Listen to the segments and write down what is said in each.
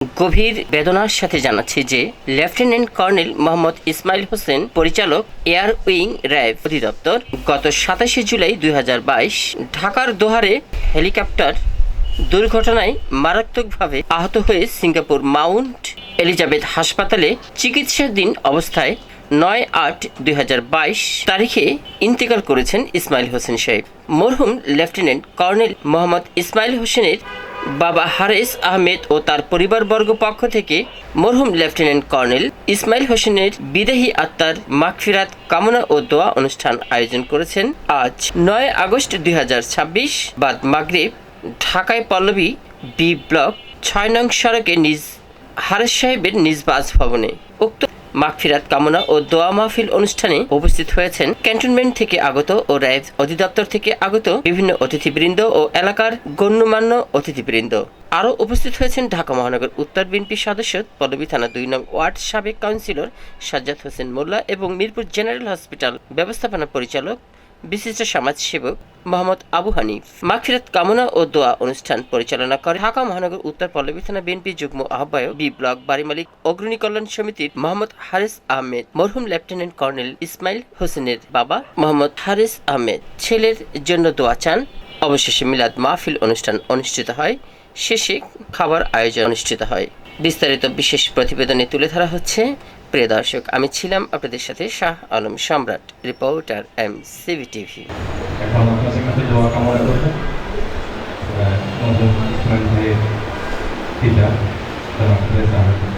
গভীর বেদনার সাথে জানাচ্ছি যে লেফটেন্যান্ট কর্নেল মোহাম্মদ ইসমাইল হোসেন, পরিচালক, এয়ার উইং র্যাব অধিদপ্তর, গত 27 জুলাই 2022 ঢাকার দোহারে হেলিকপ্টার দুর্ঘটনায় মারাত্মকভাবে আহত হয়ে সিঙ্গাপুর মাউন্ট এলিজাবেথ হাসপাতালে চিকিৎসাধীন অবস্থায় 9/8/2022 তারিখে ইন্তেকাল করেছেন ইসমাইল হোসেন সাহেব। মরহুম লেফটেন্যান্ট কর্নেল মোহাম্মদ ইসমাইল হোসেনের বাবা হারেস আহমেদ ও তার পরিবারবর্গ পক্ষ থেকে মরহুম লেফটেন্যান্ট কর্নেল ইসমাইল হোসেনের বিদেহী আত্মার মাগফিরাত কামনা ও দোয়া অনুষ্ঠান আয়োজন করেছেন আজ 9 আগস্ট 2026 বাদ মাগরিব ঢাকায় পল্লবী বি ব্লক 6 নং সড়কে নিজ হারেস সাহেবের নিজ বাসভবনে। উক্ত মাগফিরাত কামনা ও দোয়া মাহফিল অনুষ্ঠানে উপস্থিত হয়েছেন ক্যান্টনমেন্ট থেকে আগত ও র্যাব অধিদপ্তর থেকে আগত বিভিন্ন অতিথিবৃন্দ ও এলাকার গণ্যমান্য অতিথিবৃন্দ। আরও উপস্থিত হয়েছেন ঢাকা মহানগর উত্তর বিএনপি সদস্য, পল্লবী থানা 2 নং ওয়ার্ড সাবেক কাউন্সিলর সাজ্জাদ হোসেন মোল্লা এবং মিরপুর জেনারেল হসপিটাল ব্যবস্থাপনা পরিচালক বিশিষ্ট সমাজসেবক মোহাম্মদ আবু হানিফ। মাগফিরাত কামনা ও দোয়া অনুষ্ঠান পরিচালনা করে ঢাকা মহানগর উত্তর পল্লবী থানা বিএনপি যুগ্ম আহ্বায়ক, বি ব্লক বাড়ি মালিক অগ্রণী কল্যাণ সমিতির মোহাম্মদ হারেস আহমেদ। মরহুম লেফটেন্যান্ট কর্নেল ইসমাইল হোসেনের বাবা মোহাম্মদ হারেস আহমেদ ছেলের জন্য দোয়া চান। অবশেষে মিলাদ মাহফিল অনুষ্ঠান অনুষ্ঠিত হয়, শেষে খাবার আয়োজন অনুষ্ঠিত হয়। বিস্তারিত বিশেষ প্রতিবেদনে তুলে ধরা হচ্ছে। প্রিয় দর্শক, আমি ছিলাম আপনাদের সাথে শাহ আলম সম্রাট, রিপোর্টার MCV টিভি। এখন আপনাদের কাছে দোয়া কামনা করব মরহুম ইসমাইল ভাইয়ের পিতা জনাব হারেস আহমেদ।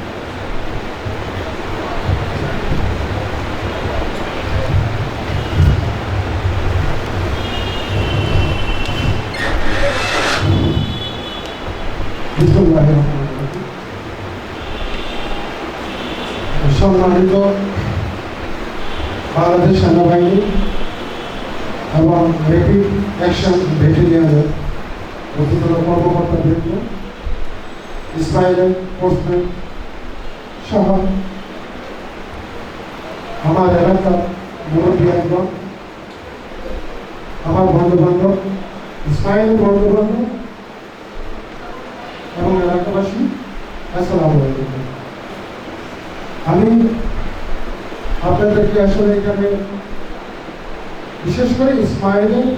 সম্মানিত বাংলাদেশ সেনাবাহিনী এবং র্যাপিড অ্যাকশন ব্যাটালিয়নের অধিকতর কর্মকর্তাবৃন্দ, ইসমাইলের পোস্টম্যান সহ আমার এলাকার মুরব্বীগণ, আমার বন্ধুবান্ধব, ইসমাইলের বন্ধুবান্ধব এবং এলাকাবাসী, আসসালামু আলাইকুম। আমি আপনাদেরকে আসলে এখানে বিশেষ করে ইসমাইলের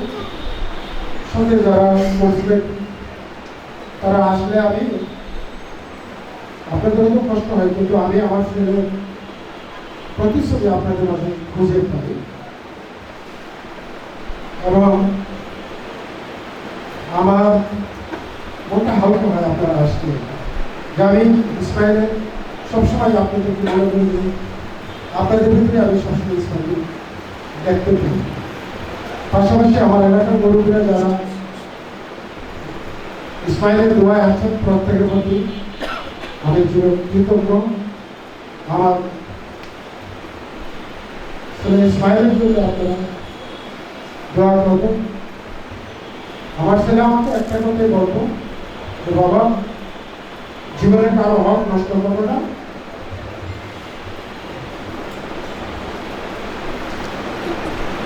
সঙ্গে যারা পড়ছিলেন তারা আসলে আমি আপনাদের খুব কষ্ট হয়, কিন্তু আমি আমার ছেলের প্রতিশ্রুতি আপনাদের মাঝে খুঁজে পাই এবং আমার মনটা হালকা হয় আপনারা আসলে। যে আমি ইসমাইলের সবসময় আপনাদেরকে বলে বলি যে আপনাদের ভিতরে আমি সবসময় ইসমাইল দেখতে পাই। পাশাপাশি আমার এলাকার মুরব্বীরা যারা ইসমাইলের দোয়ায় আছেন, প্রত্যেকের প্রতি আমি কৃতজ্ঞ। আমার ছেলে ইসমাইলের জন্য আপনারা দোয়া করবেন। আমার ছেলে আমাকে একটা কথাই বলবো যে বাবা, জীবনে কারো হক নষ্ট করবো না,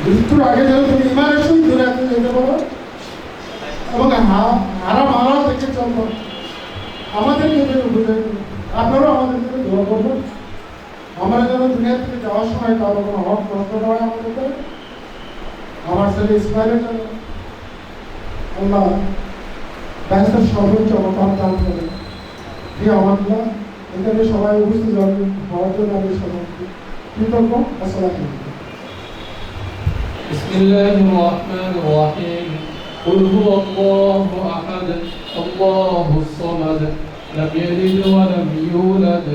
মৃত্যুর আগে যেন তুমি ইমানের সঙ্গে দূরে যেতে পারো এবং হারাম হারাম দেখে চলবো। আমাদেরকে আপনারাও আমাদের জন্য দোয়া করবেন। আমরা যেন দুনিয়া থেকে যাওয়ার সময় কারো কোনো হক নষ্ট না হয় আমাদেরকে। আমার ছেলে ইসমাইলের জন্য আল্লাহ ব্যস্তের সর্বোচ্চ অবদান দান করে দিয়ে আমাদের এখানে সবাই উপস্থিত হওয়ার জন্য আমি সবাই কৃতজ্ঞ। আসসালামু আলাইকুম। بسم الله الرحمن الرحيم. قل هو الله أحد الله الصمد لم يلد ولم يولد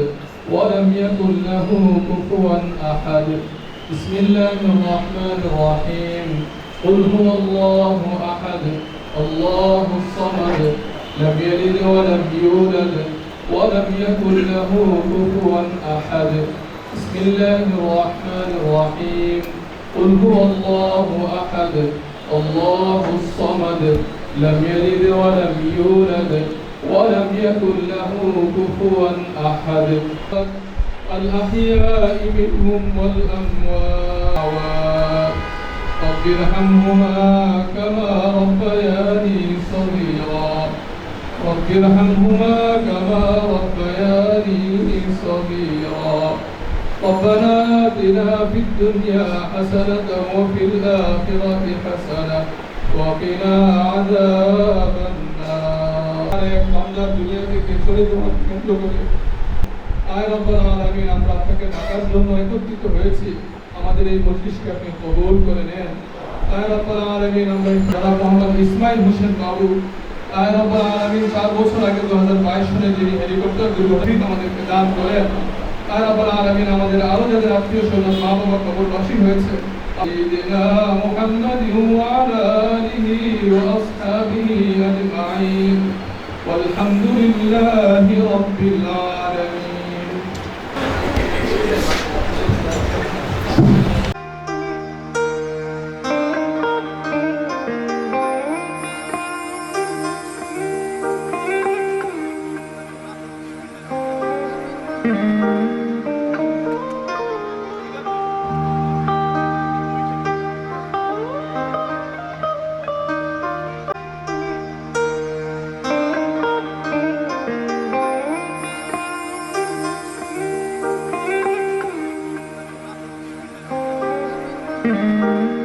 ولم يكن له كفوا أحد. بسم الله الرحمن الرحيم. قل هو الله أحد الله الصمد لم يلد ولم يولد ولم يكن له كفوا أحد. بسم الله الرحمن الرحيم. قل هو الله أحد الله الصمد لم يلد ولم يولد ولم يكن له كفوا أحد. الأحياء منهم والأموات رب ارحمهما كما ربياني صغيرا رب ارحمهما كما ربياني صغيرا ربنا آتنا في الدنيا حسنة وفي الآخرة حسنة وقنا عذاب النار আমরা দুনিয়া থেকে চলে যাওয়ার কেন্দ্র করে আয় রব্বুল আলামিন আমরা আপনাকে ডাকার জন্য একত্রিত হয়েছি আমাদের এই মজলিসকে আপনি কবুল করে নেন আয় রব্বুল আলামিন আমরা যারা মোহাম্মদ ইসমাইল হোসেন বাবু আয় রব্বুল আলামিন 4 বছর আগে 2022 সালে যিনি হেলিকপ্টার দুর্ঘটনায় আমাদেরকে দান করেন আয় রব্বুল আলামিন আমাদের আরো যাদের আত্মীয় স্বজন মা বাবা কবরবাসী হয়েছে سيدنا محمد وعلى آله وأصحابه أجمعين والحمد لله رب العالمين Thank you.